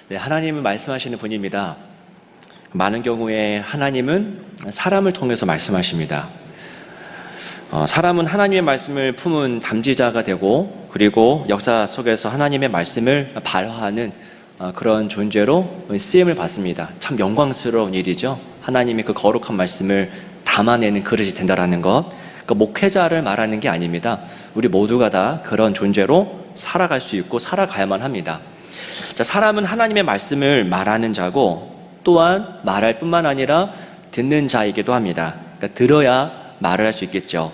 네, 하나님은 말씀하시는 분입니다. 많은 경우에 하나님은 사람을 통해서 말씀하십니다. 사람은 하나님의 말씀을 품은 담지자가 되고, 그리고 역사 속에서 하나님의 말씀을 발화하는 그런 존재로 쓰임을 받습니다. 참 영광스러운 일이죠. 하나님의 그 거룩한 말씀을 담아내는 그릇이 된다라는 것. 그러니까 목회자를 말하는 게 아닙니다. 우리 모두가 다 그런 존재로 살아갈 수 있고 살아가야만 합니다. 자, 사람은 하나님의 말씀을 말하는 자고, 또한 말할 뿐만 아니라 듣는 자이기도 합니다. 그러니까 들어야 말을 할 수 있겠죠.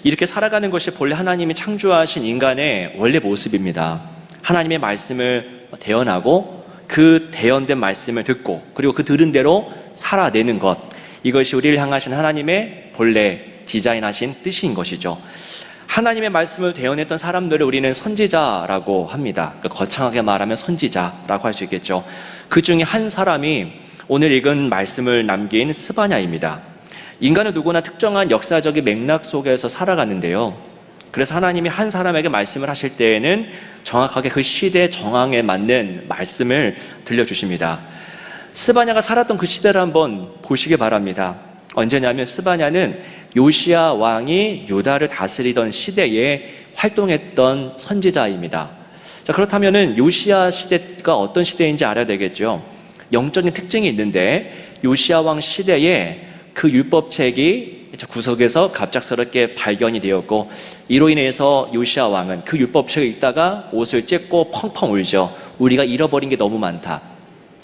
이렇게 살아가는 것이 본래 하나님이 창조하신 인간의 원래 모습입니다. 하나님의 말씀을 대언하고 그 대언된 말씀을 듣고, 그리고 그 들은 대로 살아내는 것, 이것이 우리를 향하신 하나님의 본래 디자인하신 뜻인 것이죠. 하나님의 말씀을 대언했던 사람들을 우리는 선지자라고 합니다. 그러니까 거창하게 말하면 선지자라고 할 수 있겠죠. 그 중에 한 사람이 오늘 읽은 말씀을 남긴 스바냐입니다. 인간은 누구나 특정한 역사적인 맥락 속에서 살아가는데요, 그래서 하나님이 한 사람에게 말씀을 하실 때에는 정확하게 그 시대 정황에 맞는 말씀을 들려주십니다. 스바냐가 살았던 그 시대를 한번 보시기 바랍니다. 언제냐면 스바냐는 요시야 왕이 유다를 다스리던 시대에 활동했던 선지자입니다. 자, 그렇다면은 요시야 시대가 어떤 시대인지 알아야 되겠죠. 영적인 특징이 있는데, 요시야 왕 시대에 그 율법책이 구석에서 갑작스럽게 발견이 되었고, 이로 인해서 요시야 왕은 그 율법책을 읽다가 옷을 찢고 펑펑 울죠. 우리가 잃어버린 게 너무 많다.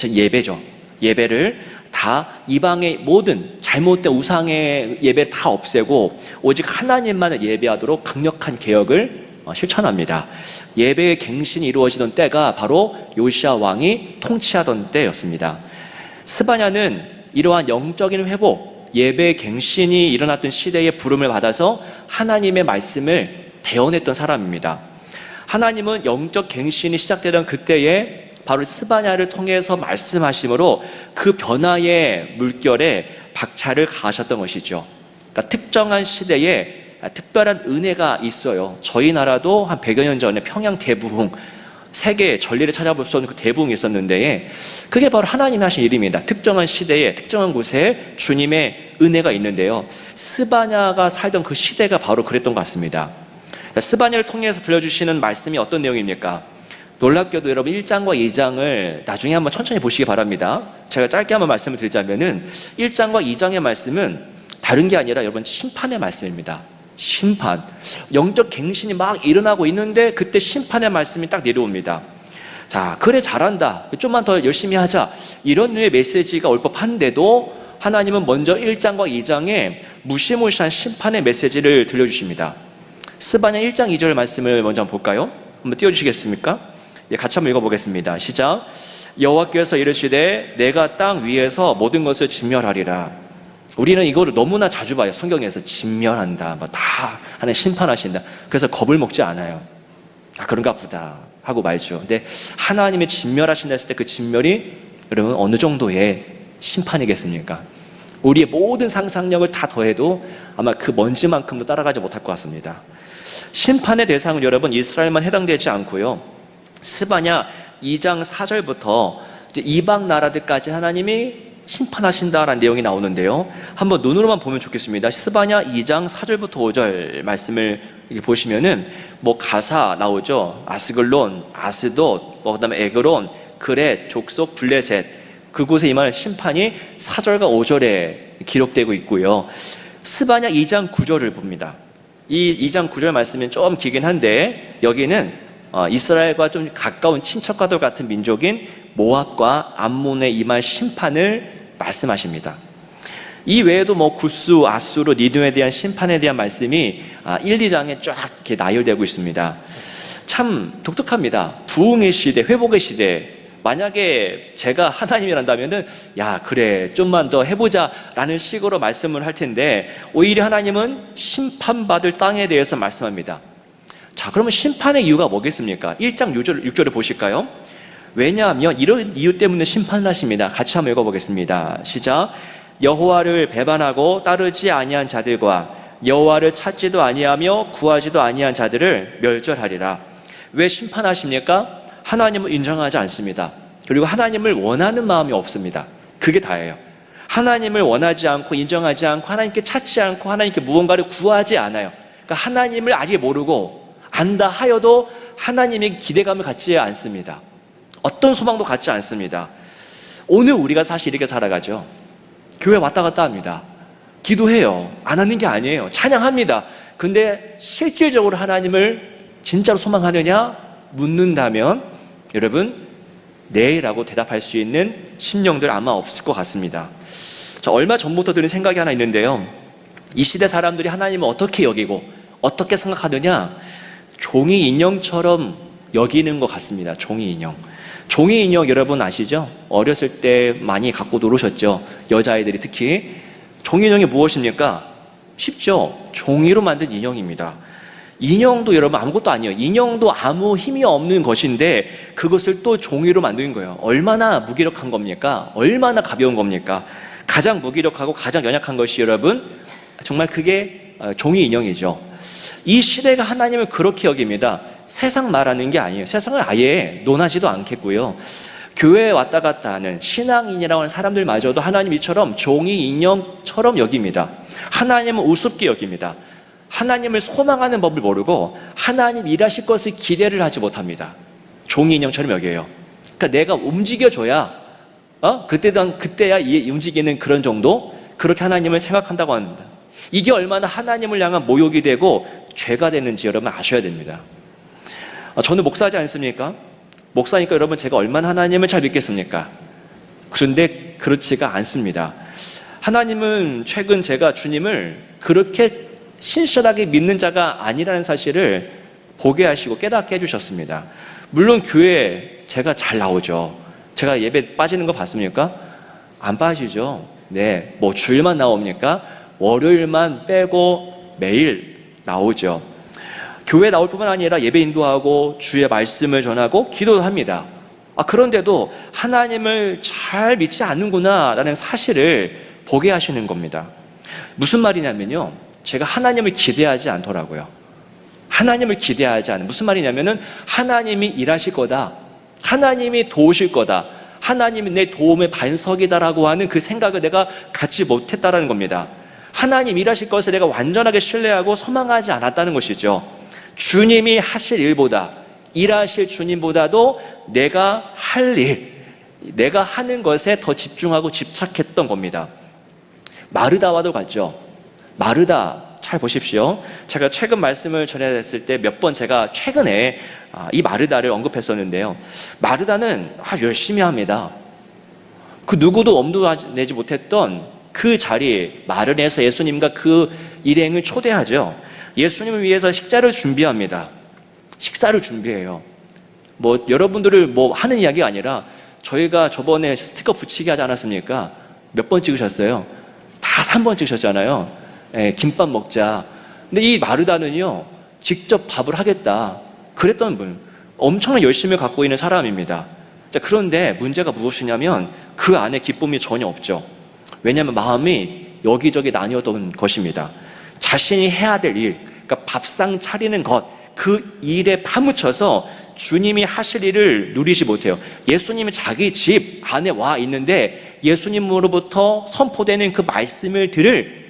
예배죠. 예배를 다 이방의 모든 잘못된 우상의 예배를 다 없애고 오직 하나님만을 예배하도록 강력한 개혁을 실천합니다. 예배의 갱신이 이루어지던 때가 바로 요시야 왕이 통치하던 때였습니다. 스바냐는 이러한 영적인 회복, 예배의 갱신이 일어났던 시대에 부름을 받아서 하나님의 말씀을 대언했던 사람입니다. 하나님은 영적 갱신이 시작되던 그때에 바로 스바냐를 통해서 말씀하심으로 그 변화의 물결에 박차를 가하셨던 것이죠. 그러니까 특정한 시대에 특별한 은혜가 있어요. 저희 나라도 한 100여 년 전에 평양 대부흥, 세계 전례를 찾아볼 수 없는 그 대부흥이 있었는데, 그게 바로 하나님이 하신 일입니다. 특정한 시대에 특정한 곳에 주님의 은혜가 있는데요, 스바냐가 살던 그 시대가 바로 그랬던 것 같습니다. 스바냐를 통해서 들려주시는 말씀이 어떤 내용입니까? 놀랍게도 여러분 1장과 2장을 나중에 한번 천천히 보시기 바랍니다. 제가 짧게 한번 말씀을 드리자면은 1장과 2장의 말씀은 다른 게 아니라 여러분 심판의 말씀입니다. 심판, 영적 갱신이 막 일어나고 있는데 그때 심판의 말씀이 딱 내려옵니다. 자, 그래 잘한다, 좀만 더 열심히 하자, 이런 류의 메시지가 올 법한데도 하나님은 먼저 1장과 2장에 무시무시한 심판의 메시지를 들려주십니다. 스바냐 1장 2절 말씀을 먼저 한번 볼까요? 한번 띄워주시겠습니까? 같이 한번 읽어보겠습니다. 시작. 여호와께서 이르시되 내가 땅 위에서 모든 것을 진멸하리라. 우리는 이거를 너무나 자주 봐요. 성경에서 진멸한다, 뭐 다 하는, 심판하신다. 그래서 겁을 먹지 않아요. 그런가 보다 하고 말죠. 근데 하나님이 진멸하신다 했을 때 그 진멸이 여러분 어느 정도의 심판이겠습니까? 우리의 모든 상상력을 다 더해도 아마 그 먼지만큼도 따라가지 못할 것 같습니다. 심판의 대상은 여러분 이스라엘만 해당되지 않고요, 스바냐 2장 4절부터 이방 나라들까지 하나님이 심판하신다라는 내용이 나오는데요, 한번 눈으로만 보면 좋겠습니다. 스바냐 2장 4절부터 5절 말씀을 이렇게 보시면은 뭐 가사 나오죠. 아스글론, 아스돗, 그다음에 에그론, 그렛, 족속, 블레셋, 그곳에 임하는 심판이 4절과 5절에 기록되고 있고요. 스바냐 2장 9절을 봅니다. 이 2장 9절 말씀은 좀 길긴 한데, 여기는 이스라엘과 좀 가까운 친척과도 같은 민족인 모압과 암몬에 임할 심판을 말씀하십니다. 이 외에도 뭐 구스, 아수르, 니누에 대한 심판에 대한 말씀이 1, 2장에 쫙 이렇게 나열되고 있습니다. 참 독특합니다. 부흥의 시대, 회복의 시대. 만약에 제가 하나님이란다면은 야 그래 좀만 더 해보자 라는 식으로 말씀을 할 텐데, 오히려 하나님은 심판받을 땅에 대해서 말씀합니다. 자, 그러면 심판의 이유가 뭐겠습니까? 1장 6절을 보실까요? 왜냐하면 이런 이유 때문에 심판을 하십니다. 같이 한번 읽어보겠습니다. 시작. 여호와를 배반하고 따르지 아니한 자들과 여호와를 찾지도 아니하며 구하지도 아니한 자들을 멸절하리라. 왜 심판하십니까? 하나님을 인정하지 않습니다. 그리고 하나님을 원하는 마음이 없습니다. 그게 다예요. 하나님을 원하지 않고 인정하지 않고 하나님께 찾지 않고 하나님께 무언가를 구하지 않아요. 그러니까 하나님을 아직 모르고 안다 하여도 하나님의 기대감을 갖지 않습니다. 어떤 소망도 갖지 않습니다. 오늘 우리가 사실 이렇게 살아가죠. 교회 왔다 갔다 합니다. 기도해요. 안 하는 게 아니에요. 찬양합니다. 근데 실질적으로 하나님을 진짜로 소망하느냐 묻는다면 여러분 네라고 대답할 수 있는 심령들 아마 없을 것 같습니다. 저 얼마 전부터 드는 생각이 하나 있는데요. 이 시대 사람들이 하나님을 어떻게 여기고 어떻게 생각하느냐, 종이 인형처럼 여기는 것 같습니다. 종이 인형. 종이 인형 여러분 아시죠? 어렸을 때 많이 갖고 놀으셨죠? 여자아이들이 특히. 종이 인형이 무엇입니까? 쉽죠? 종이로 만든 인형입니다. 인형도 여러분 아무것도 아니에요. 인형도 아무 힘이 없는 것인데 그것을 또 종이로 만든 거예요. 얼마나 무기력한 겁니까? 얼마나 가벼운 겁니까? 가장 무기력하고 가장 연약한 것이 여러분 정말 그게 종이 인형이죠. 이 시대가 하나님을 그렇게 여깁니다. 세상 말하는 게 아니에요. 세상을 아예 논하지도 않겠고요. 교회에 왔다 갔다 하는 신앙인이라고 하는 사람들마저도 하나님 이처럼 종이 인형처럼 여깁니다. 하나님은 우습게 여깁니다. 하나님을 소망하는 법을 모르고 하나님 일하실 것을 기대를 하지 못합니다. 종이 인형처럼 여겨요. 그러니까 내가 움직여줘야 그때야 움직이는 그런 정도, 그렇게 하나님을 생각한다고 합니다. 이게 얼마나 하나님을 향한 모욕이 되고 죄가 되는지 여러분 아셔야 됩니다. 저는 목사하지 않습니까? 목사니까 여러분 제가 얼마나 하나님을 잘 믿겠습니까? 그런데 그렇지가 않습니다. 하나님은 최근 제가 주님을 그렇게 신실하게 믿는 자가 아니라는 사실을 보게 하시고 깨닫게 해주셨습니다. 물론 교회에 제가 잘 나오죠. 제가 예배 빠지는 거 봤습니까? 안 빠지죠. 네, 뭐 주일만 나옵니까? 월요일만 빼고 매일 나오죠. 교회 나올 뿐만 아니라 예배 인도하고 주의 말씀을 전하고 기도도 합니다. 그런데도 하나님을 잘 믿지 않는구나 라는 사실을 보게 하시는 겁니다. 무슨 말이냐면요, 제가 하나님을 기대하지 않더라고요. 하나님을 기대하지 않은, 무슨 말이냐면은 하나님이 일하실 거다, 하나님이 도우실 거다, 하나님이 내 도움의 반석이다라고 하는 그 생각을 내가 갖지 못했다라는 겁니다. 하나님 일하실 것을 내가 완전하게 신뢰하고 소망하지 않았다는 것이죠. 주님이 하실 일보다, 일하실 주님보다도 내가 할 일, 내가 하는 것에 더 집중하고 집착했던 겁니다. 마르다와도 같죠. 마르다 잘 보십시오. 제가 최근 말씀을 전했을 때 몇 번 제가 최근에 이 마르다를 언급했었는데요. 마르다는 열심히 합니다. 그 누구도 엄두 내지 못했던 그 자리에 말을 해서 예수님과 그 일행을 초대하죠. 예수님을 위해서 식사를 준비합니다. 식사를 준비해요. 뭐 여러분들을 뭐 하는 이야기가 아니라 저희가 저번에 스티커 붙이기 하지 않았습니까? 몇 번 찍으셨어요? 다 3번 찍으셨잖아요. 김밥 먹자. 근데 이 마르다는요, 직접 밥을 하겠다 그랬던 분, 엄청난 열심을 갖고 있는 사람입니다. 자, 그런데 문제가 무엇이냐면 그 안에 기쁨이 전혀 없죠. 왜냐하면 마음이 여기저기 나뉘었던 것입니다. 자신이 해야 될 일, 그러니까 밥상 차리는 것, 그 일에 파묻혀서 주님이 하실 일을 누리지 못해요. 예수님이 자기 집 안에 와 있는데 예수님으로부터 선포되는 그 말씀을 들을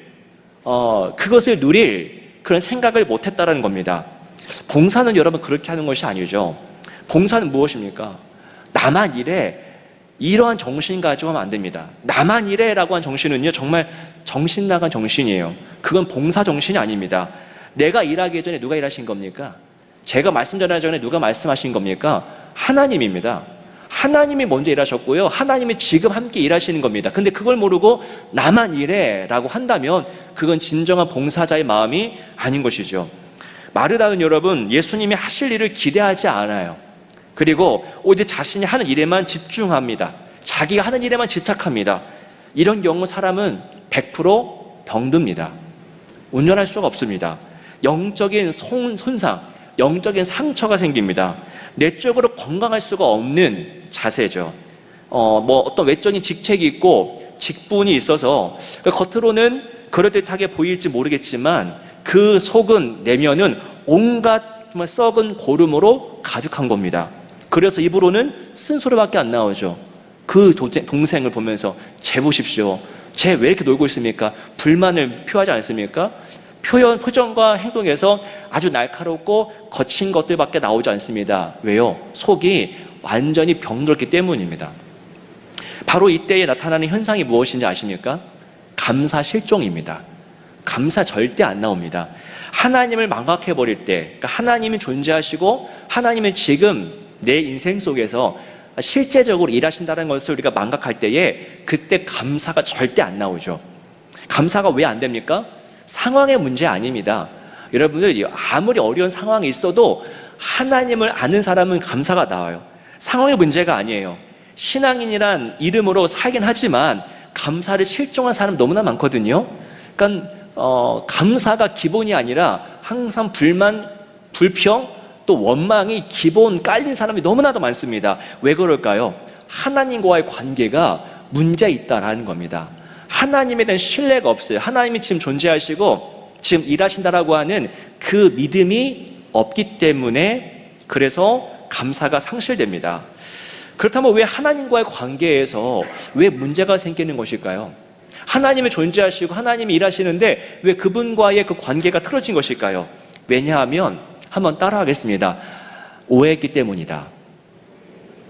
그것을 누릴 그런 생각을 못했다는 겁니다. 봉사는 여러분 그렇게 하는 것이 아니죠. 봉사는 무엇입니까? 나만 일해, 이러한 정신 가지고 하면 안 됩니다. 나만 일해라고 한 정신은요, 정말 정신 나간 정신이에요. 그건 봉사 정신이 아닙니다. 내가 일하기 전에 누가 일하신 겁니까? 제가 말씀 전하기 전에 누가 말씀하신 겁니까? 하나님입니다. 하나님이 먼저 일하셨고요, 하나님이 지금 함께 일하시는 겁니다. 근데 그걸 모르고 나만 일해라고 한다면 그건 진정한 봉사자의 마음이 아닌 것이죠. 마르다는 여러분 예수님이 하실 일을 기대하지 않아요. 그리고 오직 자신이 하는 일에만 집중합니다. 자기가 하는 일에만 집착합니다. 이런 경우 사람은 100% 병듭니다. 온전할 수가 없습니다. 영적인 손상, 영적인 상처가 생깁니다. 내적으로 건강할 수가 없는 자세죠. 뭐 어떤 외적인 직책이 있고 직분이 있어서 겉으로는 그럴듯하게 보일지 모르겠지만 그 속은, 내면은 온갖 정말 썩은 고름으로 가득한 겁니다. 그래서 입으로는 쓴소리밖에 안 나오죠. 그 동생을 보면서 쟤 보십시오. 쟤 왜 이렇게 놀고 있습니까? 불만을 표하지 않습니까? 표정과 행동에서 아주 날카롭고 거친 것들밖에 나오지 않습니다. 왜요? 속이 완전히 병들었기 때문입니다. 바로 이때에 나타나는 현상이 무엇인지 아십니까? 감사 실종입니다. 감사 절대 안 나옵니다. 하나님을 망각해버릴 때, 그러니까 하나님이 존재하시고 하나님은 지금 내 인생 속에서 실제적으로 일하신다는 것을 우리가 망각할 때에 그때 감사가 절대 안 나오죠. 감사가 왜 안 됩니까? 상황의 문제 아닙니다. 여러분들 아무리 어려운 상황이 있어도 하나님을 아는 사람은 감사가 나와요. 상황의 문제가 아니에요. 신앙인이란 이름으로 살긴 하지만 감사를 실종한 사람 너무나 많거든요. 그러니까 감사가 기본이 아니라 항상 불만, 불평, 또 원망이 기본 깔린 사람이 너무나도 많습니다. 왜 그럴까요? 하나님과의 관계가 문제 있다라는 겁니다. 하나님에 대한 신뢰가 없어요. 하나님이 지금 존재하시고 지금 일하신다라고 하는 그 믿음이 없기 때문에 그래서 감사가 상실됩니다. 그렇다면 왜 하나님과의 관계에서 왜 문제가 생기는 것일까요? 하나님이 존재하시고 하나님이 일하시는데 왜 그분과의 그 관계가 틀어진 것일까요? 왜냐하면 한번 따라하겠습니다. 오해했기 때문이다.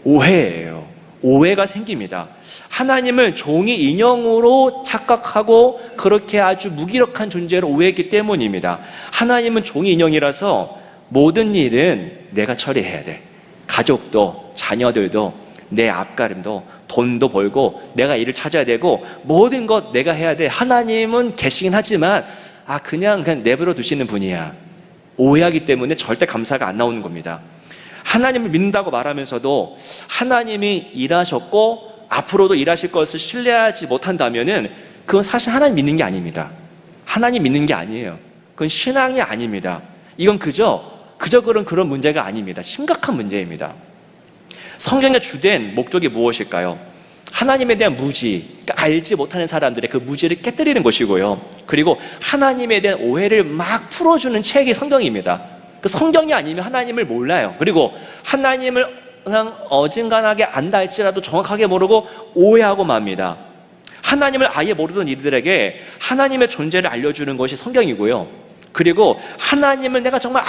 오해예요. 오해가 생깁니다. 하나님을 종이 인형으로 착각하고 그렇게 아주 무기력한 존재로 오해했기 때문입니다. 하나님은 종이 인형이라서 모든 일은 내가 처리해야 돼. 가족도 자녀들도 내 앞가림도 돈도 벌고 내가 일을 찾아야 되고 모든 것 내가 해야 돼. 하나님은 계시긴 하지만 그냥 내버려 두시는 분이야. 오해하기 때문에 절대 감사가 안 나오는 겁니다. 하나님을 믿는다고 말하면서도 하나님이 일하셨고 앞으로도 일하실 것을 신뢰하지 못한다면은 그건 사실 하나님 믿는 게 아닙니다. 하나님 믿는 게 아니에요. 그건 신앙이 아닙니다. 이건 그저 그런 문제가 아닙니다. 심각한 문제입니다. 성경의 주된 목적이 무엇일까요? 하나님에 대한 무지, 그러니까 알지 못하는 사람들의 그 무지를 깨뜨리는 것이고요. 그리고 하나님에 대한 오해를 막 풀어주는 책이 성경입니다. 그 성경이 아니면 하나님을 몰라요. 그리고 하나님을 그냥 어중간하게 안다 할지라도 정확하게 모르고 오해하고 맙니다. 하나님을 아예 모르던 이들에게 하나님의 존재를 알려주는 것이 성경이고요. 그리고 하나님을 내가 정말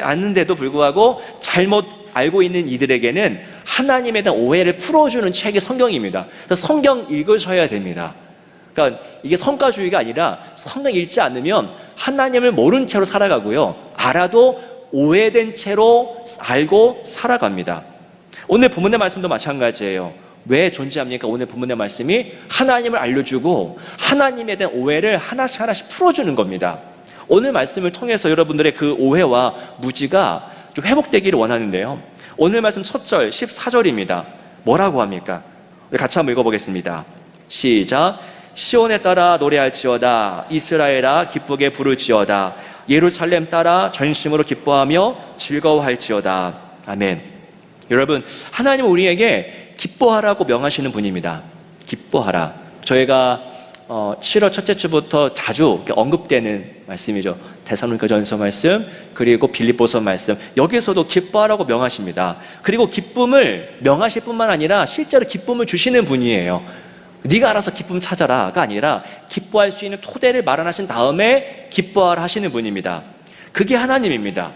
아는데도 불구하고 잘못 알고 있는 이들에게는 하나님에 대한 오해를 풀어주는 책이 성경입니다. 그래서 성경 읽으셔야 됩니다. 그러니까 이게 성과주의가 아니라 성경 읽지 않으면 하나님을 모른 채로 살아가고요. 알아도 오해된 채로 알고 살아갑니다. 오늘 본문의 말씀도 마찬가지예요. 왜 존재합니까? 오늘 본문의 말씀이 하나님을 알려주고 하나님에 대한 오해를 하나씩 풀어주는 겁니다. 오늘 말씀을 통해서 여러분들의 그 오해와 무지가 좀 회복되기를 원하는데요. 오늘 말씀 첫 절 14절입니다. 뭐라고 합니까? 우리 같이 한번 읽어보겠습니다. 시작. 시온에 따라 노래할지어다. 이스라엘아 기쁘게 부를지어다. 예루살렘 따라 전심으로 기뻐하며 즐거워할지어다. 아멘. 여러분, 하나님은 우리에게 기뻐하라고 명하시는 분입니다. 기뻐하라. 저희가 7월 첫째 주부터 자주 언급되는 말씀이죠. 데살로니가전서 말씀, 그리고 빌립보서 말씀, 여기서도 기뻐하라고 명하십니다. 그리고 기쁨을 명하실 뿐만 아니라 실제로 기쁨을 주시는 분이에요. 네가 알아서 기쁨 찾아라가 아니라 기뻐할 수 있는 토대를 마련하신 다음에 기뻐하라 하시는 분입니다. 그게 하나님입니다.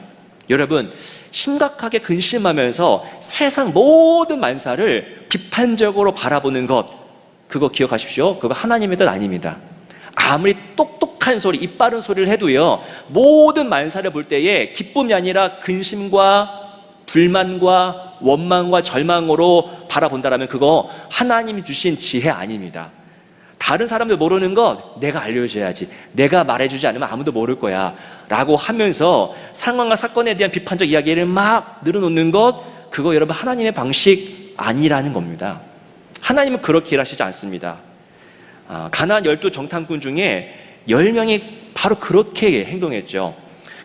여러분, 심각하게 근심하면서 세상 모든 만사를 비판적으로 바라보는 것, 그거 기억하십시오. 그거 하나님의 뜻 아닙니다. 아무리 똑똑한 소리, 입 바른 소리를 해도요, 모든 만사를 볼 때에 기쁨이 아니라 근심과 불만과 원망과 절망으로 바라본다라면 그거 하나님이 주신 지혜 아닙니다. 다른 사람들 모르는 것 내가 알려줘야지, 내가 말해주지 않으면 아무도 모를 거야 라고 하면서 상황과 사건에 대한 비판적 이야기를 막 늘어놓는 것, 그거 여러분 하나님의 방식 아니라는 겁니다. 하나님은 그렇게 일하시지 않습니다. 가나안 12 정탐꾼 중에 10명이 바로 그렇게 행동했죠.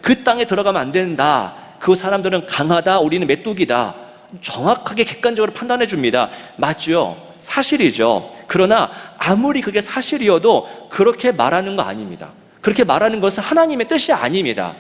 그 땅에 들어가면 안 된다, 그 사람들은 강하다, 우리는 메뚜기다, 정확하게 객관적으로 판단해 줍니다. 맞죠? 사실이죠. 그러나 아무리 그게 사실이어도 그렇게 말하는 거 아닙니다. 그렇게 말하는 것은 하나님의 뜻이 아닙니다.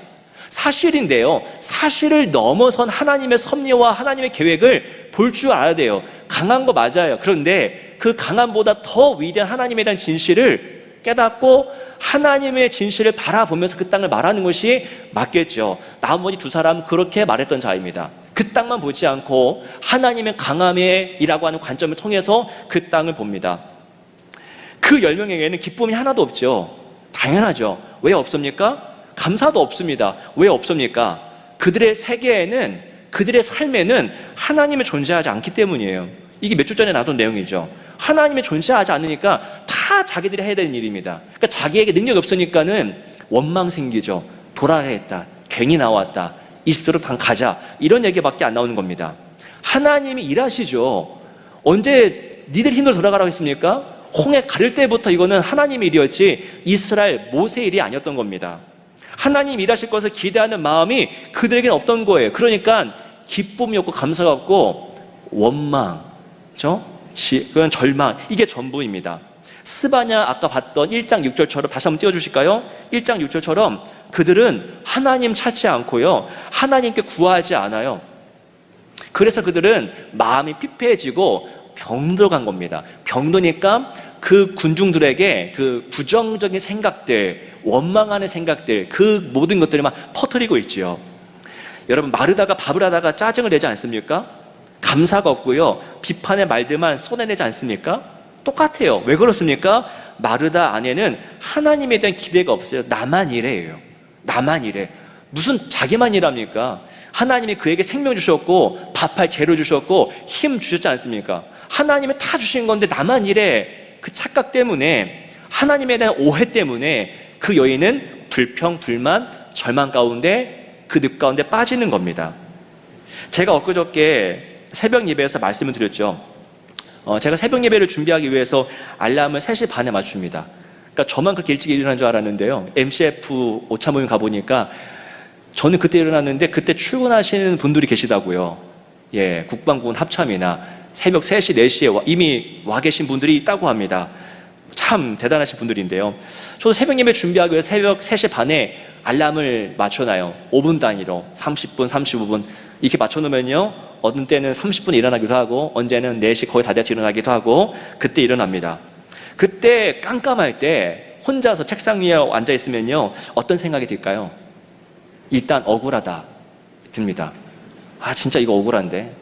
사실인데요, 사실을 넘어선 하나님의 섭리와 하나님의 계획을 볼 줄 알아야 돼요. 강한 거 맞아요. 그런데 그 강함보다 더 위대한 하나님에 대한 진실을 깨닫고 하나님의 진실을 바라보면서 그 땅을 말하는 것이 맞겠죠. 나머지 두 사람은 그렇게 말했던 자입니다. 그 땅만 보지 않고 하나님의 강함이라고 하는 관점을 통해서 그 땅을 봅니다. 그 10명에게는 기쁨이 하나도 없죠. 당연하죠. 왜 없습니까? 감사도 없습니다. 왜 없습니까? 그들의 세계에는, 그들의 삶에는 하나님이 존재하지 않기 때문이에요. 이게 몇 주 전에 나왔던 내용이죠. 하나님이 존재하지 않으니까 다 자기들이 해야 되는 일입니다. 그러니까 자기에게 능력이 없으니까는 원망 생기죠. 돌아가야겠다, 괜히 나왔다, 이집트로 가자, 이런 얘기밖에 안 나오는 겁니다. 하나님이 일하시죠. 언제 니들 힘으로 돌아가라고 했습니까? 홍해 가를 때부터 이거는 하나님의 일이었지 이스라엘 모세 일이 아니었던 겁니다. 하나님 일하실 것을 기대하는 마음이 그들에게는 없던 거예요. 그러니까 기쁨이 없고 감사가 없고 원망, 그건 절망, 이게 전부입니다. 스바냐 아까 봤던 1장 6절처럼 다시 한번 띄워주실까요? 1장 6절처럼 그들은 하나님 찾지 않고요, 하나님께 구하지 않아요. 그래서 그들은 마음이 피폐해지고 병들어간 겁니다. 병드니까 그 군중들에게 그 부정적인 생각들, 원망하는 생각들, 그 모든 것들을 막 퍼뜨리고 있지요. 여러분, 마르다가 밥을 하다가 짜증을 내지 않습니까? 감사가 없고요, 비판의 말들만 쏟아내지 않습니까? 똑같아요. 왜 그렇습니까? 마르다 안에는 하나님에 대한 기대가 없어요. 나만 이래요. 나만 이래. 무슨 자기만 일합니까? 하나님이 그에게 생명 주셨고 밥할 재료 주셨고 힘 주셨지 않습니까? 하나님이 다 주신 건데 나만 이래. 그 착각 때문에, 하나님에 대한 오해 때문에 그 여인은 불평, 불만, 절망 가운데, 그 늪 가운데 빠지는 겁니다. 제가 엊그저께 새벽 예배에서 말씀을 드렸죠. 제가 새벽 예배를 준비하기 위해서 알람을 3시 반에 맞춥니다. 그러니까 저만 그렇게 일찍 일어난 줄 알았는데요, MCF 오차 모임 가보니까 저는 그때 일어났는데 그때 출근하시는 분들이 계시다고요. 예, 국방부원 합참이나 새벽 3시, 4시에 이미 와 계신 분들이 있다고 합니다. 참 대단하신 분들인데요, 저도 새벽 예배 준비하기 위해서 새벽 3시 반에 알람을 맞춰놔요. 5분 단위로 30분, 35분 이렇게 맞춰놓으면요, 어떤 때는 30분에 일어나기도 하고 언제는 4시 거의 다 돼서 일어나기도 하고 그때 일어납니다. 그때 깜깜할 때 혼자서 책상 위에 앉아있으면요, 어떤 생각이 들까요? 일단 억울하다 듭니다. 아, 진짜 이거 억울한데,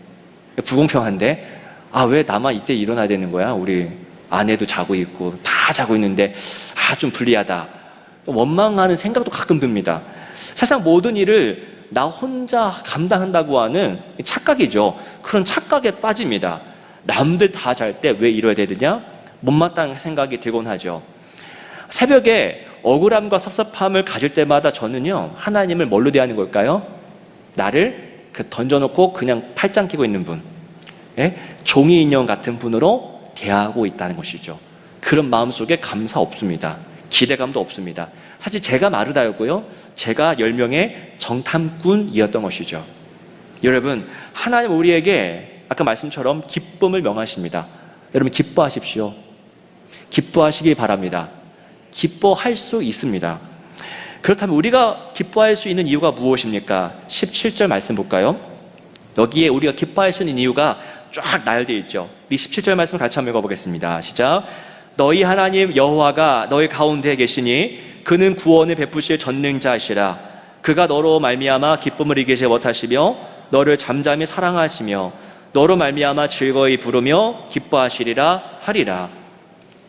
불공평한데, 아, 왜 나만 이때 일어나야 되는 거야? 우리 아내도 자고 있고 다 자고 있는데, 아, 좀 불리하다. 원망하는 생각도 가끔 듭니다. 세상 모든 일을 나 혼자 감당한다고 하는 착각이죠. 그런 착각에 빠집니다. 남들 다 잘 때 왜 이뤄야 되느냐? 못마땅한 생각이 들곤 하죠. 새벽에 억울함과 섭섭함을 가질 때마다 저는요, 하나님을 뭘로 대하는 걸까요? 나를 던져놓고 그냥 팔짱 끼고 있는 분, 종이 인형 같은 분으로 대하고 있다는 것이죠. 그런 마음속에 감사 없습니다. 기대감도 없습니다. 사실 제가 마르다였고요, 제가 10명의 정탐꾼이었던 것이죠. 여러분, 하나님 우리에게 아까 말씀처럼 기쁨을 명하십니다. 여러분, 기뻐하십시오. 기뻐하시기 바랍니다. 기뻐할 수 있습니다. 그렇다면 우리가 기뻐할 수 있는 이유가 무엇입니까? 17절 말씀 볼까요? 여기에 우리가 기뻐할 수 있는 이유가 쫙 나열되어 있죠. 이 17절 말씀 같이 한번 읽어보겠습니다. 시작. 너희 하나님 여호와가 너희 가운데 계시니 그는 구원을 베푸실 전능자시라. 그가 너로 말미암아 기쁨을 이기지 못하시며 너를 잠잠히 사랑하시며 너로 말미암아 즐거이 부르며 기뻐하시리라 하리라.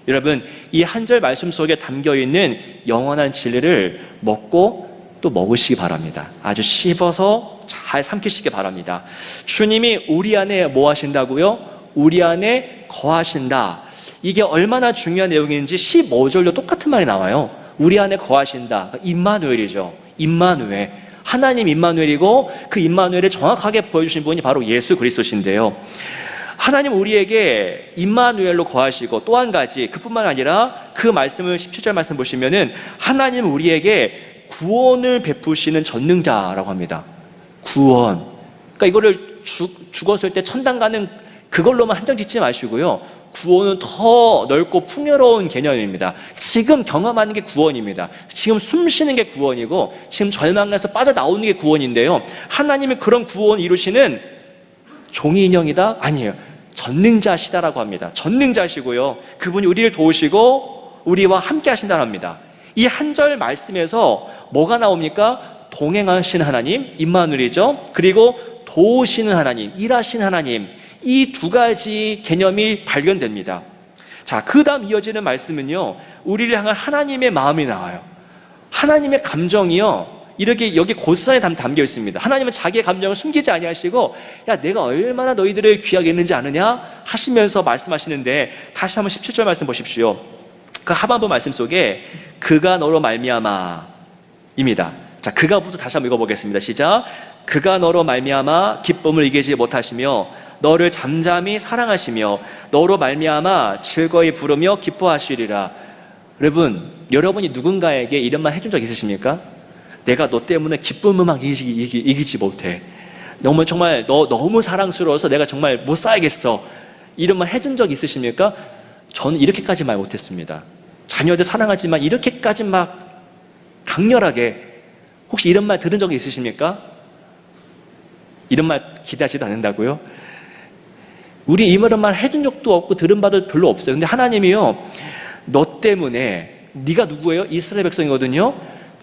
여러분, 이 한 절 말씀 속에 담겨있는 영원한 진리를 먹고 또 먹으시기 바랍니다. 아주 씹어서 잘 삼키시기 바랍니다. 주님이 우리 안에 뭐 하신다고요? 우리 안에 거하신다. 이게 얼마나 중요한 내용인지 15절로 똑같은 말이 나와요. 우리 안에 거하신다. 임마누엘이죠. 임마누엘. 하나님 임마누엘이고, 그 임마누엘을 정확하게 보여주신 분이 바로 예수 그리스도신데요. 하나님 우리에게 임마누엘로 거하시고, 또 한 가지, 그뿐만 아니라 그 말씀을 17절 말씀 보시면은 하나님 우리에게 구원을 베푸시는 전능자라고 합니다. 구원. 그러니까 이거를 죽었을 때 천당 가는 그걸로만 한정 짓지 마시고요. 구원은 더 넓고 풍요로운 개념입니다. 지금 경험하는 게 구원입니다. 지금 숨 쉬는 게 구원이고 지금 절망에서 빠져나오는 게 구원인데요. 하나님이 그런 구원 이루시는 종이 인형이다? 아니에요. 전능자시다라고 합니다. 전능자시고요. 그분이 우리를 도우시고 우리와 함께 하신다고 합니다. 이 한 절 말씀에서 뭐가 나옵니까? 동행하신 하나님, 임마누엘이죠. 그리고 도우시는 하나님, 일하신 하나님, 이 두 가지 개념이 발견됩니다. 자, 그 다음 이어지는 말씀은요, 우리를 향한 하나님의 마음이 나와요. 하나님의 감정이요, 이렇게 여기 고스란히 담겨 있습니다. 하나님은 자기의 감정을 숨기지 아니하시고, 야, 내가 얼마나 너희들을 귀하게 했는지 아느냐 하시면서 말씀하시는데, 다시 한번 17절 말씀 보십시오. 그 하반부 말씀 속에 그가 너로 말미암아 입니다. 자, 그가부터 다시 한번 읽어보겠습니다. 시작. 그가 너로 말미암아 기쁨을 이기지 못하시며 너를 잠잠히 사랑하시며 너로 말미암아 즐거이 부르며 기뻐하시리라. 여러분, 여러분이 누군가에게 이런 말 해준 적 있으십니까? 내가 너 때문에 기쁨을 막 이기지 못해. 정말 너 너무 사랑스러워서 내가 정말 못 살겠어. 이런 말 해준 적 있으십니까? 저는 이렇게까지 말 못했습니다. 자녀들 사랑하지만 이렇게까지 막 강렬하게, 혹시 이런 말 들은 적이 있으십니까? 이런 말 기대하지도 않는다고요? 우리 이런 말 해준 적도 없고 들은 바도 별로 없어요. 근데 하나님이요, 너 때문에, 네가 누구예요? 이스라엘 백성이거든요.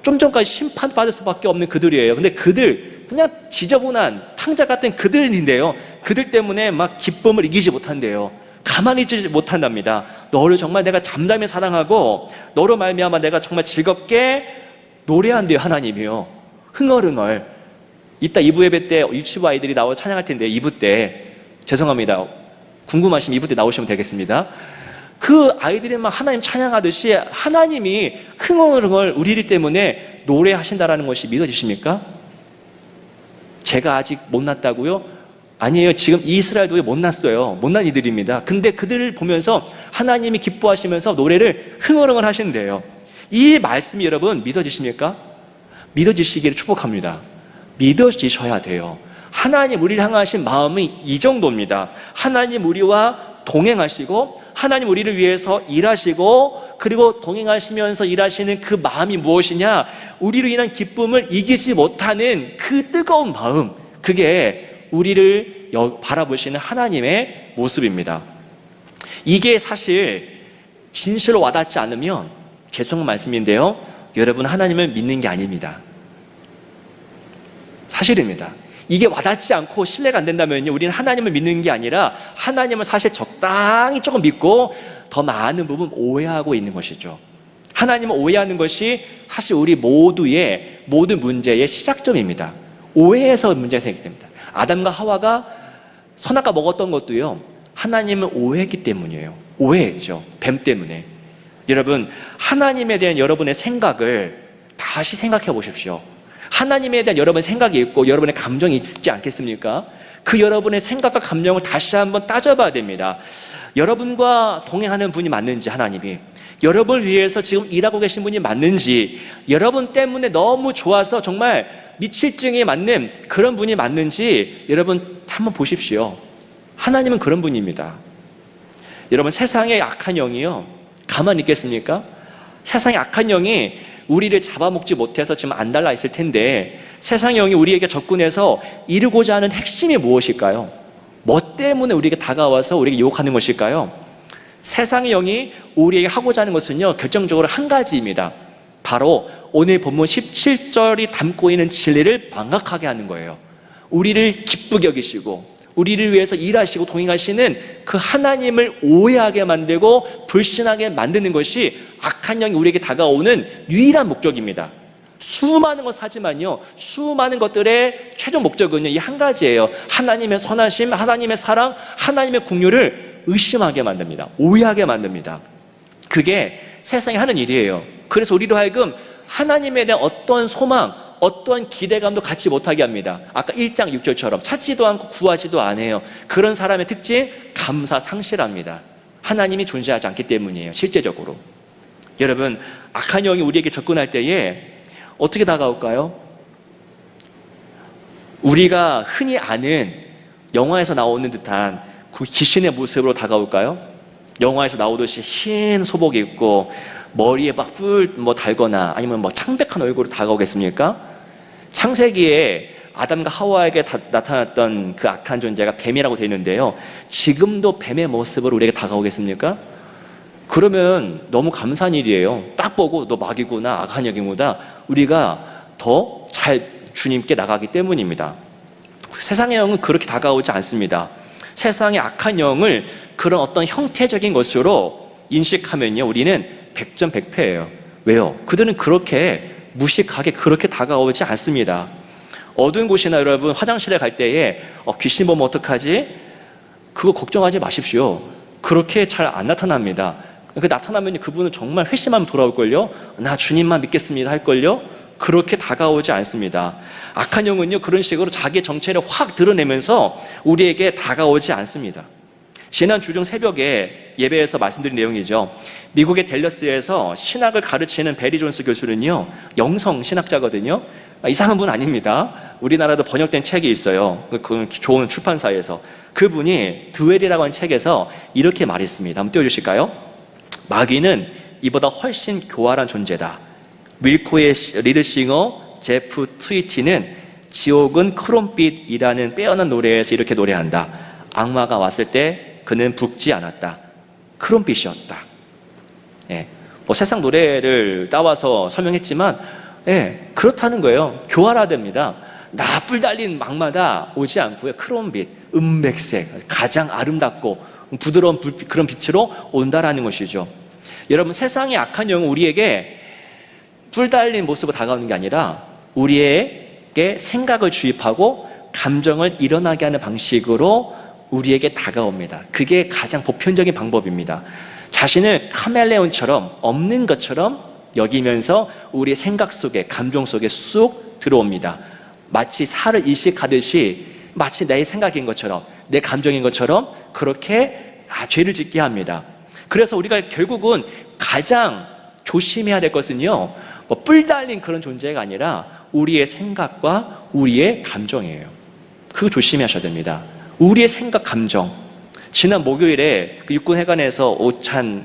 좀 전까지 심판받을 수밖에 없는 그들이에요. 근데 그들, 그냥 지저분한 탕자 같은 그들인데요, 그들 때문에 막 기쁨을 이기지 못한대요. 가만히 있지 못한답니다. 너를 정말 내가 잠잠히 사랑하고 너로 말미암아 내가 정말 즐겁게 노래한대요. 하나님이요, 흥얼흥얼. 이따 2부 예배 때 유치부 아이들이 나와 찬양할 텐데, 2부 때, 죄송합니다, 궁금하시면 2부 때 나오시면 되겠습니다. 그 아이들이 막 하나님 찬양하듯이 하나님이 흥얼흥얼 우리들 때문에 노래하신다라는 것이 믿어지십니까? 제가 아직 못났다고요? 아니에요. 지금 이스라엘도 못났어요. 못난 이들입니다. 근데 그들을 보면서 하나님이 기뻐하시면서 노래를 흥얼흥얼 하신대요. 이 말씀이 여러분 믿어지십니까? 믿어지시기를 축복합니다. 믿어지셔야 돼요. 하나님 우리를 향하신 마음이 이 정도입니다. 하나님 우리와 동행하시고 하나님 우리를 위해서 일하시고, 그리고 동행하시면서 일하시는 그 마음이 무엇이냐? 우리로 인한 기쁨을 이기지 못하는 그 뜨거운 마음, 그게 우리를 바라보시는 하나님의 모습입니다. 이게 사실 진실로 와닿지 않으면 죄송한 말씀인데요, 여러분, 하나님을 믿는 게 아닙니다. 사실입니다. 이게 와닿지 않고 신뢰가 안 된다면요, 우리는 하나님을 믿는 게 아니라 하나님을 사실 적당히 조금 믿고 더 많은 부분 오해하고 있는 것이죠. 하나님을 오해하는 것이 사실 우리 모두의 모든 문제의 시작점입니다. 오해에서 문제가 생깁니다. 아담과 하와가 선악과 먹었던 것도요, 하나님을 오해했기 때문이에요. 오해했죠. 뱀 때문에. 여러분, 하나님에 대한 여러분의 생각을 다시 생각해 보십시오. 하나님에 대한 여러분의 생각이 있고 여러분의 감정이 있지 않겠습니까? 그 여러분의 생각과 감정을 다시 한번 따져봐야 됩니다. 여러분과 동행하는 분이 맞는지, 하나님이 여러분을 위해서 지금 일하고 계신 분이 맞는지, 여러분 때문에 너무 좋아서 정말 미칠증에 맞는 그런 분이 맞는지 여러분 한번 보십시오. 하나님은 그런 분입니다. 여러분, 세상의 악한 영이요, 가만히 있겠습니까? 세상의 악한 영이 우리를 잡아먹지 못해서 지금 안달나 있을 텐데, 세상의 영이 우리에게 접근해서 이루고자 하는 핵심이 무엇일까요? 뭐 때문에 우리에게 다가와서 우리에게 유혹하는 것일까요? 세상의 영이 우리에게 하고자 하는 것은요, 결정적으로 한 가지입니다. 바로 오늘 본문 17절이 담고 있는 진리를 망각하게 하는 거예요. 우리를 기쁘게 여기시고 우리를 위해서 일하시고 동행하시는 그 하나님을 오해하게 만들고 불신하게 만드는 것이 악한 영이 우리에게 다가오는 유일한 목적입니다. 수많은 것을 하지만요, 수많은 것들의 최종 목적은요, 이 한 가지예요. 하나님의 선하심, 하나님의 사랑, 하나님의 긍휼을 의심하게 만듭니다. 오해하게 만듭니다. 그게 세상이 하는 일이에요. 그래서 우리로 하여금 하나님에 대한 어떤 소망, 어떤 기대감도 갖지 못하게 합니다. 아까 1장 6절처럼 찾지도 않고 구하지도 않아요. 그런 사람의 특징, 감사 상실합니다. 하나님이 존재하지 않기 때문이에요. 실제적으로. 여러분, 악한 영이 우리에게 접근할 때에 어떻게 다가올까요? 우리가 흔히 아는 영화에서 나오는 듯한 귀신의 모습으로 다가올까요? 영화에서 나오듯이 흰 소복 입고 머리에 막 뿔 달거나 아니면 창백한 얼굴로 다가오겠습니까? 창세기에 아담과 하와에게 나타났던 그 악한 존재가 뱀이라고 되어 있는데요, 지금도 뱀의 모습으로 우리에게 다가오겠습니까? 그러면 너무 감사한 일이에요. 딱 보고 너 마귀구나, 악한 영이구나, 우리가 더 잘 주님께 나가기 때문입니다. 세상의 영은 그렇게 다가오지 않습니다. 세상의 악한 영을 그런 어떤 형태적인 것으로 인식하면요, 우리는 백전백패예요. 왜요? 그들은 그렇게 무식하게 그렇게 다가오지 않습니다. 어두운 곳이나 여러분 화장실에 갈 때에 귀신 보면 어떡하지? 그거 걱정하지 마십시오. 그렇게 잘 안 나타납니다. 나타나면 그분은 정말 회심하면 돌아올걸요? 나 주님만 믿겠습니다 할걸요? 그렇게 다가오지 않습니다. 악한 영은요, 그런 식으로 자기의 정체를 확 드러내면서 우리에게 다가오지 않습니다. 지난 주중 새벽에 예배에서 말씀드린 내용이죠. 미국의 댈러스에서 신학을 가르치는 베리 존스 교수는요, 영성 신학자거든요. 이상한 분 아닙니다. 우리나라도 번역된 책이 있어요. 그 좋은 출판사에서. 그분이 드웰이라고 하는 책에서 이렇게 말했습니다. 한번 띄워주실까요? 마귀는 이보다 훨씬 교활한 존재다. 윌코의 리드싱어 제프 트위티는 지옥은 크롬빛이라는 빼어난 노래에서 이렇게 노래한다. 악마가 왔을 때 그는 붉지 않았다. 크롬빛이었다. 예, 세상 노래를 따와서 설명했지만, 예, 그렇다는 거예요. 교활하답니다. 뿔 달린 막마다 오지 않고요, 크롬빛, 은백색, 가장 아름답고 부드러운 불빛, 그런 빛으로 온다라는 것이죠. 여러분, 세상의 악한 영은 우리에게 뿔 달린 모습으로 다가오는 게 아니라 우리에게 생각을 주입하고 감정을 일어나게 하는 방식으로 우리에게 다가옵니다. 그게 가장 보편적인 방법입니다. 자신을 카멜레온처럼 없는 것처럼 여기면서 우리의 생각 속에, 감정 속에 쑥 들어옵니다. 마치 살을 이식하듯이 마치 내 생각인 것처럼, 내 감정인 것처럼 그렇게 죄를 짓게 합니다. 그래서 우리가 결국은 가장 조심해야 될 것은요, 뿔 달린 그런 존재가 아니라 우리의 생각과 우리의 감정이에요. 그거 조심하셔야 됩니다. 우리의 생각, 감정. 지난 목요일에 육군회관에서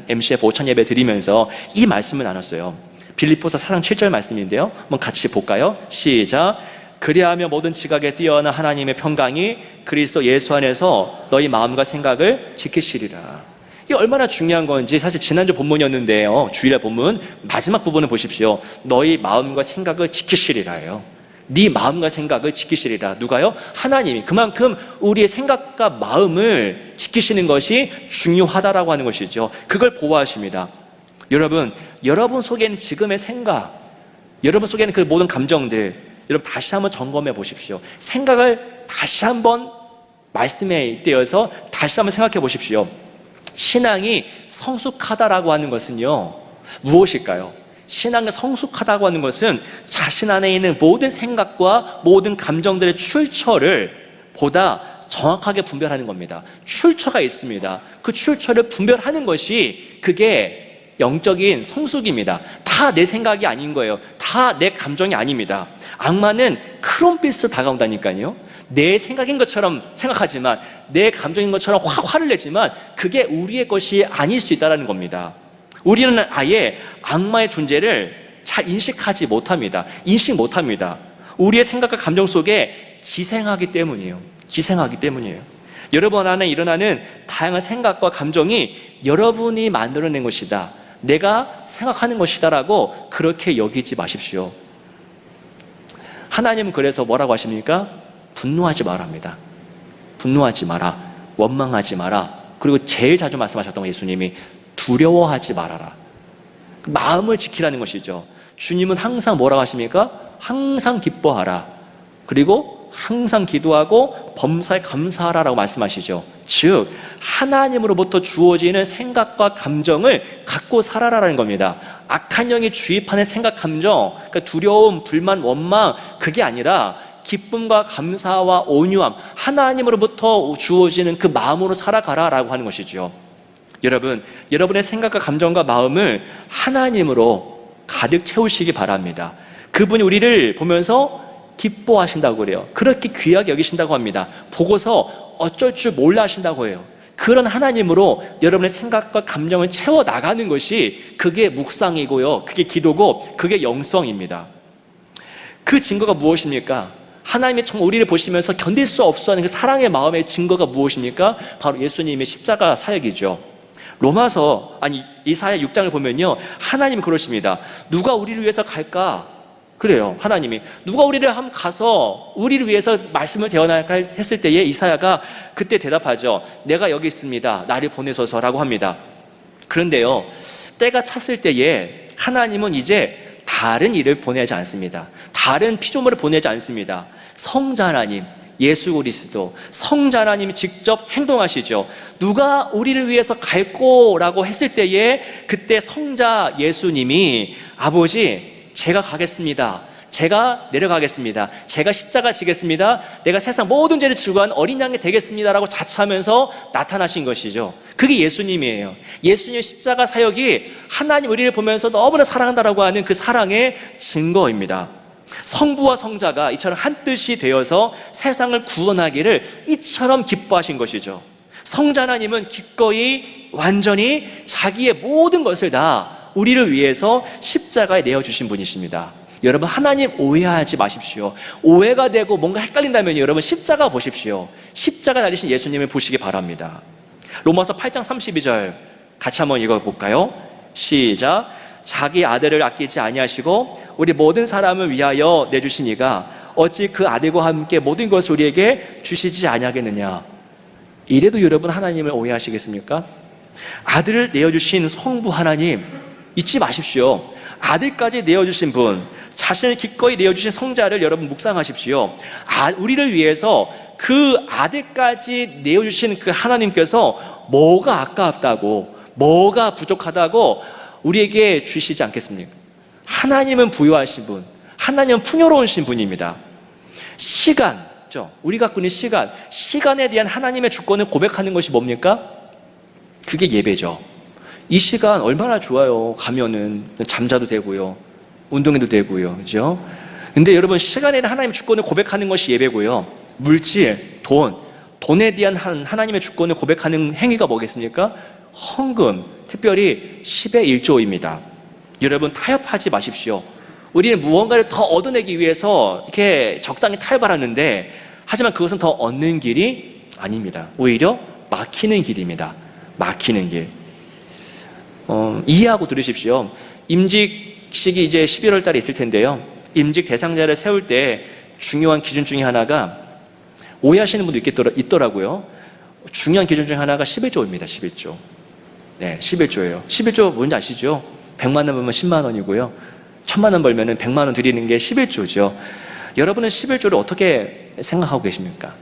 MCF 오찬 예배 드리면서 이 말씀을 나눴어요. 빌립보서 4장 7절 말씀인데요, 한번 같이 볼까요? 시작. 그리하며 모든 지각에 뛰어난 하나님의 평강이 그리스도 예수 안에서 너희 마음과 생각을 지키시리라. 이게 얼마나 중요한 건지 사실 지난주 본문이었는데요, 주일날 본문 마지막 부분을 보십시오. 너희 마음과 생각을 지키시리라예요. 네 마음과 생각을 지키시리라. 누가요? 하나님이. 그만큼 우리의 생각과 마음을 지키시는 것이 중요하다라고 하는 것이죠. 그걸 보호하십니다. 여러분 속에는 지금의 생각, 여러분 속에는 그 모든 감정들, 여러분 다시 한번 점검해 보십시오. 생각을 다시 한번 말씀에 띄어서 다시 한번 생각해 보십시오. 신앙이 성숙하다라고 하는 것은요, 무엇일까요? 신앙이 성숙하다고 하는 것은 자신 안에 있는 모든 생각과 모든 감정들의 출처를 보다 정확하게 분별하는 겁니다. 출처가 있습니다. 그 출처를 분별하는 것이 그게 영적인 성숙입니다. 다 내 생각이 아닌 거예요. 다 내 감정이 아닙니다. 악마는 크롬빛으로 다가온다니까요. 내 생각인 것처럼 생각하지만, 내 감정인 것처럼 화를 내지만 그게 우리의 것이 아닐 수 있다는 겁니다. 우리는 아예 악마의 존재를 잘 인식하지 못합니다. 인식 못합니다. 우리의 생각과 감정 속에 기생하기 때문이에요. 기생하기 때문이에요. 여러분 안에 일어나는 다양한 생각과 감정이 여러분이 만들어낸 것이다, 내가 생각하는 것이다라고 그렇게 여기지 마십시오. 하나님은 그래서 뭐라고 하십니까? 분노하지 마라 합니다. 분노하지 마라, 원망하지 마라. 그리고 제일 자주 말씀하셨던 거, 예수님이 두려워하지 말아라. 마음을 지키라는 것이죠. 주님은 항상 뭐라고 하십니까? 항상 기뻐하라. 그리고 항상 기도하고 범사에 감사하라라고 말씀하시죠. 즉 하나님으로부터 주어지는 생각과 감정을 갖고 살아라라는 겁니다. 악한 영이 주입하는 생각, 감정, 그러니까 두려움, 불만, 원망, 그게 아니라 기쁨과 감사와 온유함, 하나님으로부터 주어지는 그 마음으로 살아가라라고 하는 것이죠. 여러분, 여러분의 생각과 감정과 마음을 하나님으로 가득 채우시기 바랍니다. 그분이 우리를 보면서 기뻐하신다고 그래요. 그렇게 귀하게 여기신다고 합니다. 보고서 어쩔 줄 몰라 하신다고 해요. 그런 하나님으로 여러분의 생각과 감정을 채워나가는 것이 그게 묵상이고요, 그게 기도고, 그게 영성입니다. 그 증거가 무엇입니까? 하나님이 정말 우리를 보시면서 견딜 수 없어 하는 그 사랑의 마음의 증거가 무엇입니까? 바로 예수님의 십자가 사역이죠. 이사야 6장을 보면요, 하나님이 그러십니다. 누가 우리를 위해서 갈까? 그래요. 하나님이 누가 우리를 한번 가서 우리를 위해서 말씀을 대언할까 했을 때에 이사야가 그때 대답하죠. 내가 여기 있습니다. 나를 보내소서라고 합니다. 그런데요, 때가 찼을 때에 하나님은 이제 다른 일을 보내지 않습니다. 다른 피조물을 보내지 않습니다. 성자 하나님, 예수 그리스도, 성자 하나님이 직접 행동하시죠. 누가 우리를 위해서 갈꼬라고 했을 때에 그때 성자 예수님이 아버지, 제가 가겠습니다. 제가 내려가겠습니다. 제가 십자가 지겠습니다. 내가 세상 모든 죄를 지고 한 어린 양이 되겠습니다라고 자처하면서 나타나신 것이죠. 그게 예수님이에요. 예수님의 십자가 사역이 하나님 우리를 보면서 너무나 사랑한다라고 하는 그 사랑의 증거입니다. 성부와 성자가 이처럼 한 뜻이 되어서 세상을 구원하기를 이처럼 기뻐하신 것이죠. 성자 하나님은 기꺼이 완전히 자기의 모든 것을 다 우리를 위해서 십자가에 내어주신 분이십니다. 여러분, 하나님 오해하지 마십시오. 오해가 되고 뭔가 헷갈린다면 여러분 십자가 보십시오. 십자가 달리신 예수님을 보시기 바랍니다. 로마서 8장 32절 같이 한번 읽어볼까요? 시작. 자기 아들을 아끼지 아니하시고 우리 모든 사람을 위하여 내주신 이가 어찌 그 아들과 함께 모든 것을 우리에게 주시지 아니하겠느냐. 이래도 여러분 하나님을 오해하시겠습니까? 아들을 내어주신 성부 하나님 잊지 마십시오. 아들까지 내어주신 분, 자신을 기꺼이 내어주신 성자를 여러분 묵상하십시오. 우리를 위해서 그 아들까지 내어주신 그 하나님께서 뭐가 아깝다고, 뭐가 부족하다고 우리에게 주시지 않겠습니까? 하나님은 부유하신 분, 하나님은 풍요로우신 분입니다. 시간죠. 우리가 갖고 있는 시간에 대한 하나님의 주권을 고백하는 것이 뭡니까? 그게 예배죠. 이 시간 얼마나 좋아요. 가면은 잠자도 되고요, 운동해도 되고요, 그죠? 근데 여러분, 시간에는 하나님의 주권을 고백하는 것이 예배고요. 물질, 돈에 대한 하나님의 주권을 고백하는 행위가 뭐겠습니까? 헌금, 특별히 10의 1조입니다. 여러분, 타협하지 마십시오. 우리는 무언가를 더 얻어내기 위해서 이렇게 적당히 타협을 하는데, 하지만 그것은 더 얻는 길이 아닙니다. 오히려 막히는 길입니다. 막히는 길. 이해하고 들으십시오. 임직식이 이제 11월 달에 있을 텐데요, 임직 대상자를 세울 때 중요한 기준 중에 하나가, 오해하시는 분도 있더라고요. 중요한 기준 중에 하나가 11조입니다. 11조. 네, 11조예요. 11조 뭔지 아시죠? 100만 원 벌면 10만 원이고요. 1000만 원 벌면 100만 원 드리는 게 11조죠. 여러분은 11조를 어떻게 생각하고 계십니까?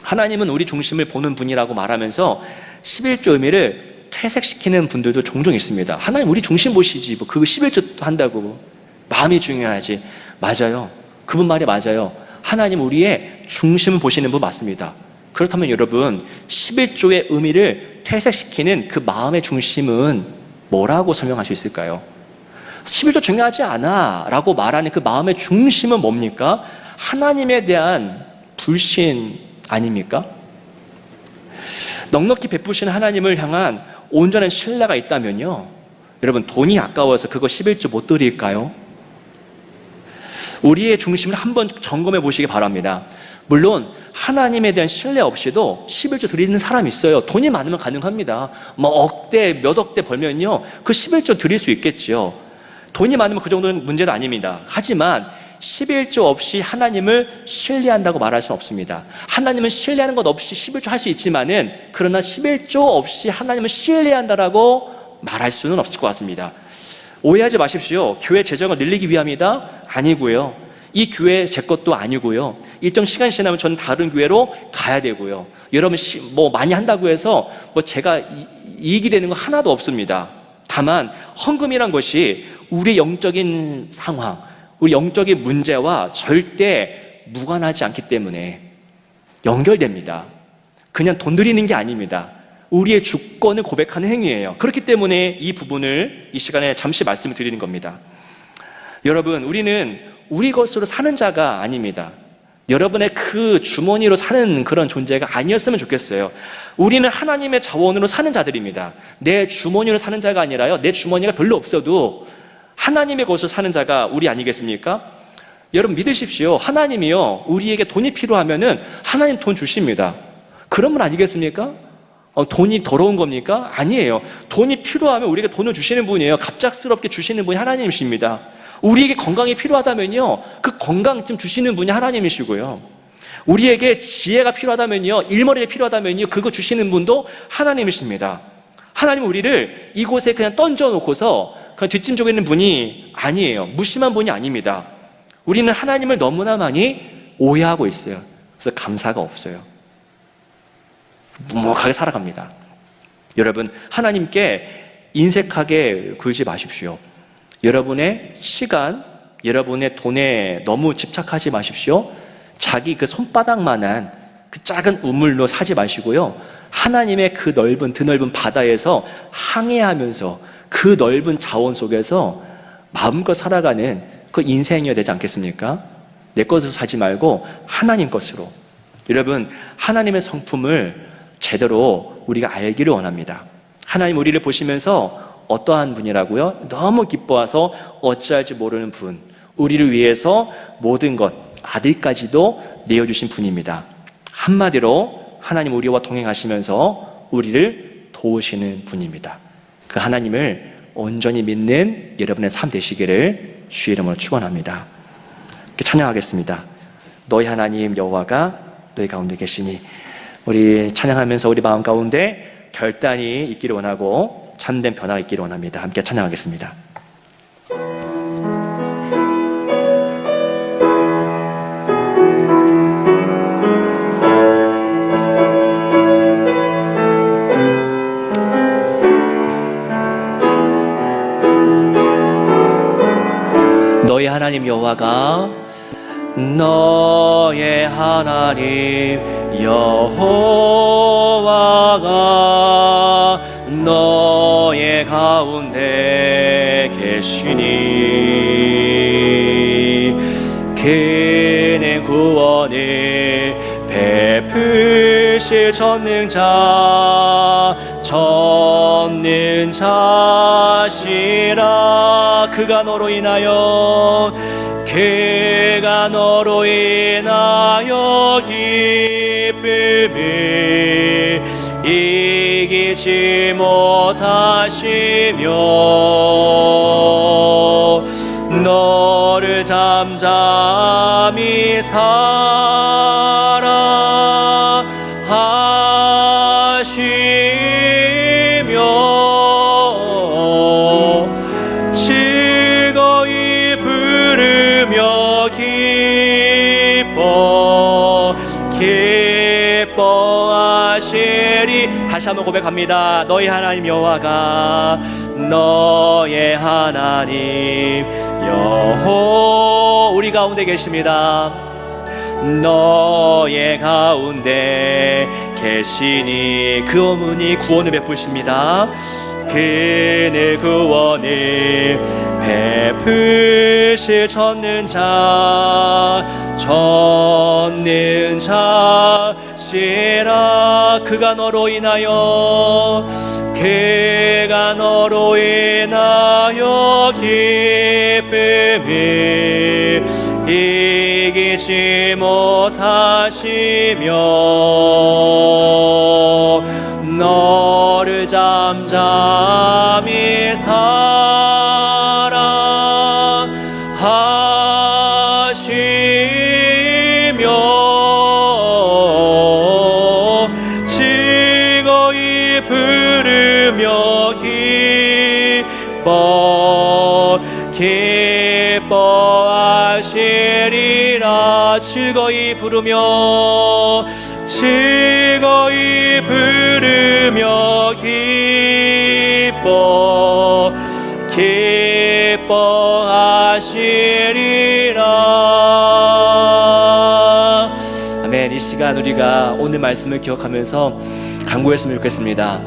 하나님은 우리 중심을 보는 분이라고 말하면서 11조 의미를 퇴색시키는 분들도 종종 있습니다. 하나님 우리 중심 보시지, 뭐 그거 11조 한다고, 마음이 중요하지. 맞아요. 그분 말이 맞아요. 하나님 우리의 중심을 보시는 분 맞습니다. 그렇다면 여러분, 11조의 의미를 퇴색시키는 그 마음의 중심은 뭐라고 설명할 수 있을까요? 11조 중요하지 않아 라고 말하는 그 마음의 중심은 뭡니까? 하나님에 대한 불신 아닙니까? 넉넉히 베푸신 하나님을 향한 온전한 신뢰가 있다면요, 여러분, 돈이 아까워서 그거 11조 못 드릴까요? 우리의 중심을 한번 점검해 보시기 바랍니다. 물론 하나님에 대한 신뢰 없이도 11조 드리는 사람이 있어요. 돈이 많으면 가능합니다. 뭐 억대, 몇 억대 벌면요, 그 11조 드릴 수 있겠지요. 돈이 많으면 그 정도는 문제는 아닙니다. 하지만 11조 없이 하나님을 신뢰한다고 말할 수는 없습니다. 하나님은 신뢰하는 것 없이 11조 할 수 있지만은, 그러나 11조 없이 하나님을 신뢰한다라고 말할 수는 없을 것 같습니다. 오해하지 마십시오. 교회 재정을 늘리기 위함이다? 아니고요. 이 교회 제 것도 아니고요. 일정 시간이 지나면 저는 다른 교회로 가야 되고요. 여러분 뭐 많이 한다고 해서 뭐 제가 이익이 되는 거 하나도 없습니다. 다만 헌금이란 것이 우리 영적인 상황, 우리 영적인 문제와 절대 무관하지 않기 때문에 연결됩니다. 그냥 돈 드리는 게 아닙니다. 우리의 주권을 고백하는 행위예요. 그렇기 때문에 이 부분을 이 시간에 잠시 말씀을 드리는 겁니다. 여러분, 우리는 우리 것으로 사는 자가 아닙니다. 여러분의 그 주머니로 사는 그런 존재가 아니었으면 좋겠어요. 우리는 하나님의 자원으로 사는 자들입니다. 내 주머니로 사는 자가 아니라요, 내 주머니가 별로 없어도 하나님의 것으로 사는 자가 우리 아니겠습니까? 여러분 믿으십시오. 하나님이요, 우리에게 돈이 필요하면은 하나님 돈 주십니다. 그런 분 아니겠습니까? 돈이 더러운 겁니까? 아니에요. 돈이 필요하면 우리에게 돈을 주시는 분이에요. 갑작스럽게 주시는 분이 하나님이십니다. 우리에게 건강이 필요하다면요, 그 건강 좀 주시는 분이 하나님이시고요. 우리에게 지혜가 필요하다면요, 일머리가 필요하다면요, 그거 주시는 분도 하나님이십니다. 하나님은 우리를 이곳에 그냥 던져놓고서 그냥 뒷짐지고 있는 분이 아니에요. 무심한 분이 아닙니다. 우리는 하나님을 너무나 많이 오해하고 있어요. 그래서 감사가 없어요. 묵묵하게 살아갑니다. 여러분, 하나님께 인색하게 굴지 마십시오. 여러분의 시간, 여러분의 돈에 너무 집착하지 마십시오. 자기 그 손바닥만한 그 작은 우물로 사지 마시고요, 하나님의 그 드넓은 바다에서 항해하면서 그 넓은 자원 속에서 마음껏 살아가는 그 인생이어야 되지 않겠습니까? 내 것으로 사지 말고 하나님 것으로. 여러분, 하나님의 성품을 제대로 우리가 알기를 원합니다. 하나님 우리를 보시면서 어떠한 분이라고요? 너무 기뻐해서 어찌할지 모르는 분, 우리를 위해서 모든 것, 아들까지도 내어주신 분입니다. 한마디로 하나님 우리와 동행하시면서 우리를 도우시는 분입니다. 그 하나님을 온전히 믿는 여러분의 삶 되시기를 주의 이름으로 축원합니다. 찬양하겠습니다. 너희 하나님 여호와가 너희 가운데 계시니. 우리 찬양하면서 우리 마음 가운데 결단이 있기를 원하고 참된 변화가 있기를 원합니다. 함께 찬양하겠습니다. 너희 하나님 여호와가 너의 하나님 여호와가 너의 가운데 계시니 그는 구원을 베푸실 전능자시라. 그가 너로 인하여 기쁨을 이기지 못하시며 너를 잠잠히 사랑하시며 즐거이 부르며 기뻐하시리. 다시 한번 고백합니다. 너희 하나님 여호와가 너의 하나님 여호 우리 가운데 계십니다. 너의 가운데 계시니 그 어머니 구원을 베푸십니다. 그늘 구원을 베푸실 전능자시라. 그가 너로 인하여 기쁨을 이기지 못하시며 너를 잠잠히 사랑하시며 즐거이 부르며 기뻐하시리라. 즐거이 부르며 기뻐하시리라. 아멘. 이 시간 우리가 오늘 말씀을 기억하면서 간구했으면 좋겠습니다.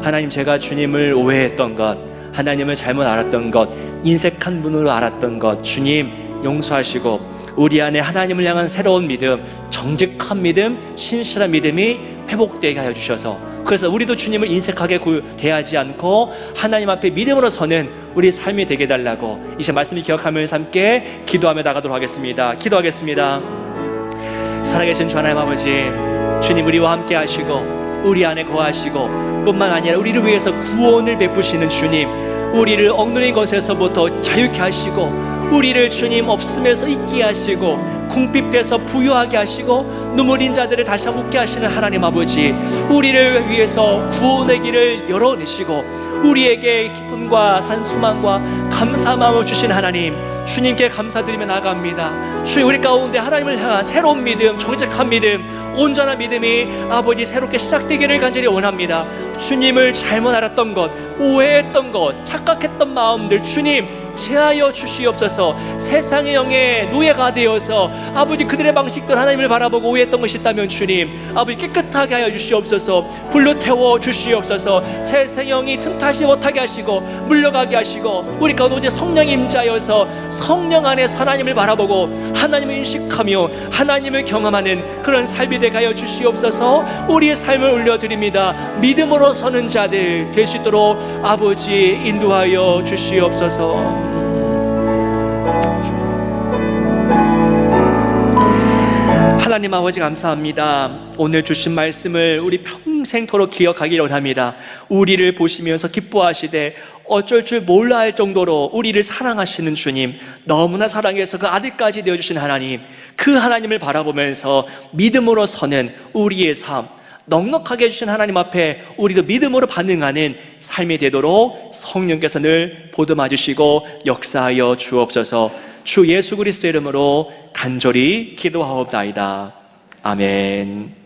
하나님, 제가 주님을 오해했던 것, 하나님을 잘못 알았던 것, 인색한 분으로 알았던 것 주님 용서하시고 우리 안에 하나님을 향한 새로운 믿음, 정직한 믿음, 신실한 믿음이 회복되게 하여 주셔서, 그래서 우리도 주님을 인색하게 대하지 않고 하나님 앞에 믿음으로 서는 우리 삶이 되게 해달라고 이제 말씀을 기억하면서 함께 기도하며 나가도록 하겠습니다. 기도하겠습니다. 살아계신 주 하나님 아버지, 주님 우리와 함께 하시고 우리 안에 거하시고 뿐만 아니라 우리를 위해서 구원을 베푸시는 주님, 우리를 억누른 것에서부터 자유케 하시고 우리를 주님 없음에서 있게 하시고 궁핍해서 부유하게 하시고 눈물인 자들을 다시 한번 웃게 하시는 하나님 아버지, 우리를 위해서 구원의 길을 열어내시고 우리에게 기쁨과 산소망과 감사 마음을 주신 하나님, 주님께 감사드리며 나아갑니다. 주님, 우리 가운데 하나님을 향한 새로운 믿음, 정직한 믿음, 온전한 믿음이 아버지 새롭게 시작되기를 간절히 원합니다. 주님을 잘못 알았던 것, 오해했던 것, 착각했던 마음들 주님 제하여 주시옵소서. 세상의 영의 노예가 되어서 아버지 그들의 방식들 하나님을 바라보고 오해했던 것이 있다면 주님 아버지 깨끗하게 하여 주시옵소서. 불로 태워 주시옵소서. 세상의 영이 틈타지 못하게 하시고 물러가게 하시고 우리 가운데 오직 성령이 임자여서 성령 안에서 하나님을 바라보고 하나님을 인식하며 하나님을 경험하는 그런 삶이 되게 하여 주시옵소서. 우리의 삶을 올려드립니다. 믿음으로 서는 자들 될 수 있도록 아버지 인도하여 주시옵소서. 하나님 아버지 감사합니다. 오늘 주신 말씀을 우리 평생토록 기억하기를 원합니다. 우리를 보시면서 기뻐하시되 어쩔 줄 몰라 할 정도로 우리를 사랑하시는 주님, 너무나 사랑해서 그 아들까지 되어주신 하나님, 그 하나님을 바라보면서 믿음으로 서는 우리의 삶, 넉넉하게 해주신 하나님 앞에 우리도 믿음으로 반응하는 삶이 되도록 성령께서 늘 보듬어 주시고 역사하여 주옵소서. 주 예수 그리스도의 이름으로 간절히 기도하옵나이다. 아멘.